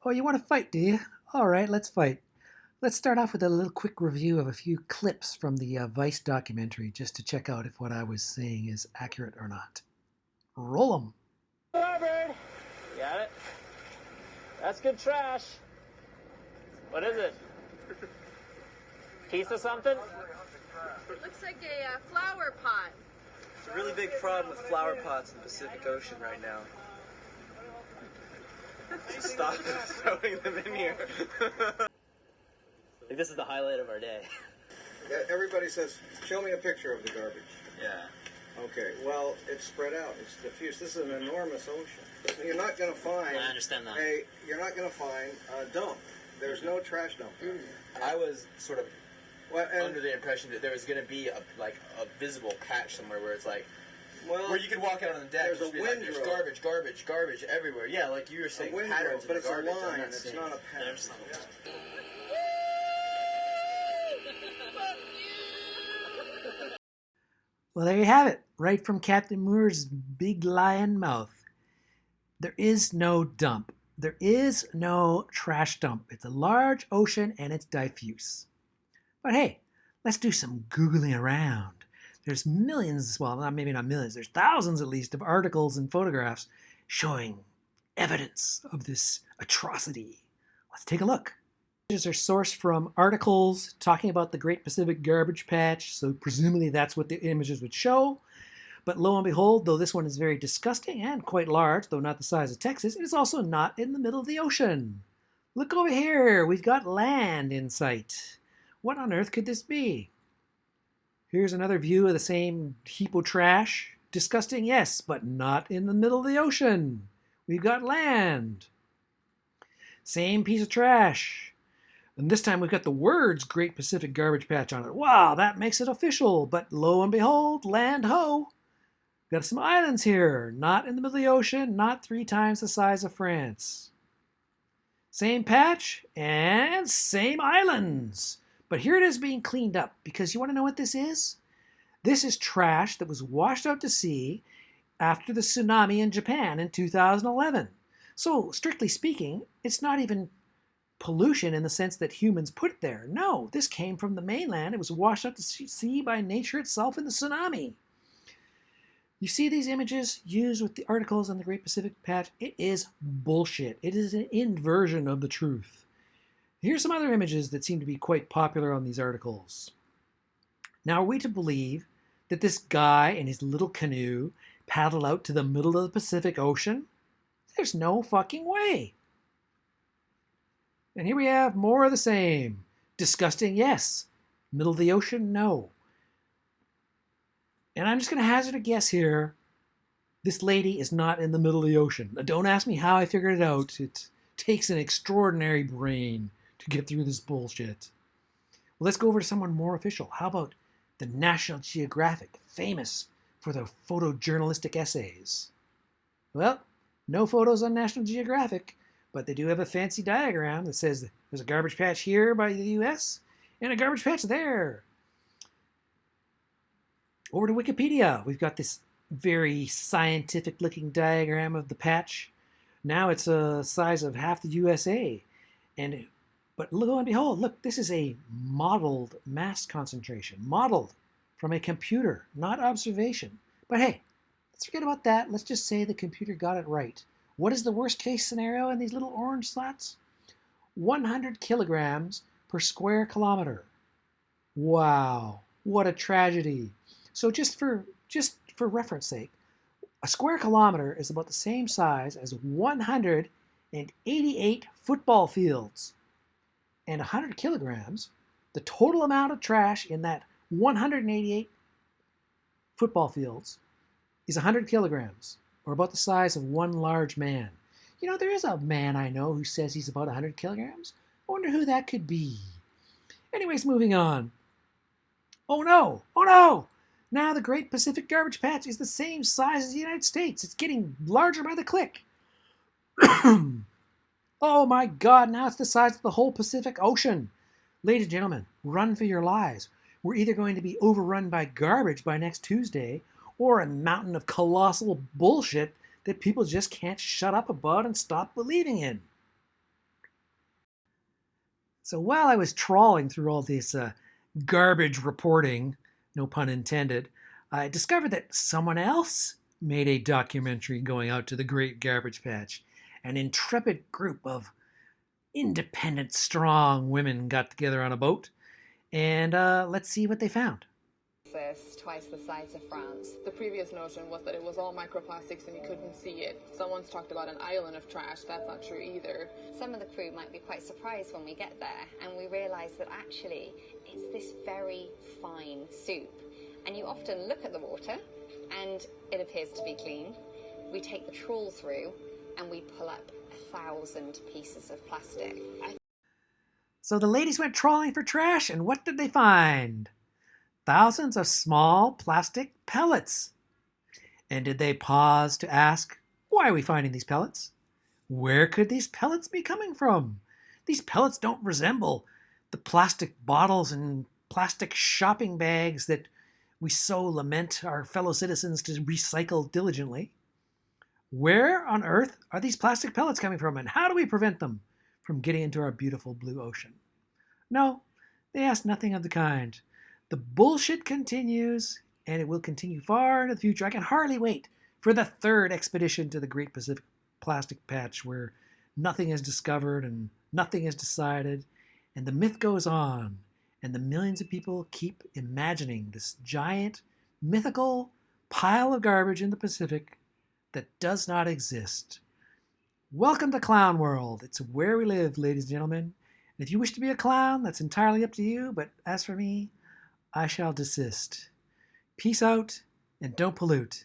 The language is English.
Oh, you want to fight, do you? All right, let's fight. Let's start off with a little quick review of a few clips from the Vice documentary just to check out if what I was saying is accurate or not. Roll 'em. Harvard. Got it? That's good trash. What is it? Piece of something? Looks like a flower pot. It's a really big problem with flower pots in the Pacific Ocean right now. So stop throwing them in here. Like this is the highlight of our day. Yeah, everybody says, show me a picture of the garbage. Yeah. Okay, well, it's spread out. It's diffuse. This is an enormous ocean. You're not going to find... I understand that. You're not going to find a dump. There's no trash dump there. I was sort of under the impression that there was going to be a visible patch somewhere where it's like, well, where you could walk out on the deck. There's a like, there's garbage everywhere. Yeah, like you were saying, patterns but of it's garbage. a line. It's not a patch. Well, there you have it, right from Captain Moore's big lion mouth. There is no dump. There is no trash dump. It's a large ocean and it's diffuse. But hey, let's do some Googling around. There's millions, well, maybe not millions, there's thousands at least of articles and photographs showing evidence of this atrocity. Let's take a look. Images are sourced from articles talking about the Great Pacific Garbage Patch, so presumably that's what the images would show. But lo and behold, though this one is very disgusting and quite large, though not the size of Texas, it is also not in the middle of the ocean. Look over here, we've got land in sight. What on earth could this be? Here's another view of the same heap of trash. Disgusting, yes, but not in the middle of the ocean. We've got land. Same piece of trash. And this time we've got the words Great Pacific Garbage Patch on it. Wow, that makes it official. But lo and behold, land ho. Got some islands here. Not in the middle of the ocean, not 3 times the size of France. Same patch and same islands. But here it is being cleaned up, because you want to know what this is? This is trash that was washed out to sea after the tsunami in Japan in 2011. So, strictly speaking, it's not even pollution in the sense that humans put it there. No, this came from the mainland. It was washed out to sea by nature itself in the tsunami. You see these images used with the articles on the Great Pacific Patch? It is bullshit. It is an inversion of the truth. Here's some other images that seem to be quite popular on these articles. Now, are we to believe that this guy in his little canoe paddled out to the middle of the Pacific Ocean? There's no fucking way. And here we have more of the same. Disgusting, yes. Middle of the ocean, no. And I'm just going to hazard a guess here. This lady is not in the middle of the ocean. Don't ask me how I figured it out. It takes an extraordinary brain to get through this bullshit. Well, let's go over to someone more official. How about the National Geographic, famous for their photojournalistic essays? Well, no photos on National Geographic, but they do have a fancy diagram that says there's a garbage patch here by the US and a garbage patch there. Over to Wikipedia. We've got this very scientific looking diagram of the patch. Now it's a size of half the USA. But lo and behold, look, this is a modeled mass concentration. Modeled from a computer, not observation. But hey, let's forget about that. Let's just say the computer got it right. What is the worst case scenario in these little orange slots? 100 kilograms per square kilometer. Wow, what a tragedy. So just for reference sake, a square kilometer is about the same size as 188 football fields. And 100 kilograms, the total amount of trash in that 188 football fields is 100 kilograms, or about the size of one large man. You know, there is a man I know who says he's about 100 kilograms. I wonder who that could be. Anyways, moving on. Oh no! Oh no! Now the Great Pacific Garbage Patch is the same size as the United States. It's getting larger by the click. Oh my God, now it's the size of the whole Pacific Ocean. Ladies and gentlemen, run for your lives. We're either going to be overrun by garbage by next Tuesday, or a mountain of colossal bullshit that people just can't shut up about and stop believing in. So while I was trawling through all this garbage reporting, no pun intended, I discovered that someone else made a documentary going out to the Great Garbage Patch. An intrepid group of independent, strong women got together on a boat, and let's see what they found. Twice the size of France. The previous notion was that it was all microplastics and you couldn't see it. Someone's talked about an island of trash. That's not true either. Some of the crew might be quite surprised when we get there and we realise that actually it's this very fine soup. And you often look at the water and it appears to be clean. We take the trawl through and we pull up 1,000 pieces of plastic. So the ladies went trawling for trash, and what did they find? Thousands of small plastic pellets. And did they pause to ask, why are we finding these pellets? Where could these pellets be coming from? These pellets don't resemble the plastic bottles and plastic shopping bags that we so lament our fellow citizens to recycle diligently. Where on earth are these plastic pellets coming from, and how do we prevent them from getting into our beautiful blue ocean? No, they asked nothing of the kind. The bullshit continues, and it will continue far into the future. I can hardly wait for the third expedition to the Great Pacific Plastic Patch, where nothing is discovered and nothing is decided, and the myth goes on, and the millions of people keep imagining this giant, mythical pile of garbage in the Pacific that does not exist. Welcome to Clown World. It's where we live, ladies and gentlemen. And if you wish to be a clown, that's entirely up to you, but as for me, I shall desist. Peace out, and don't pollute.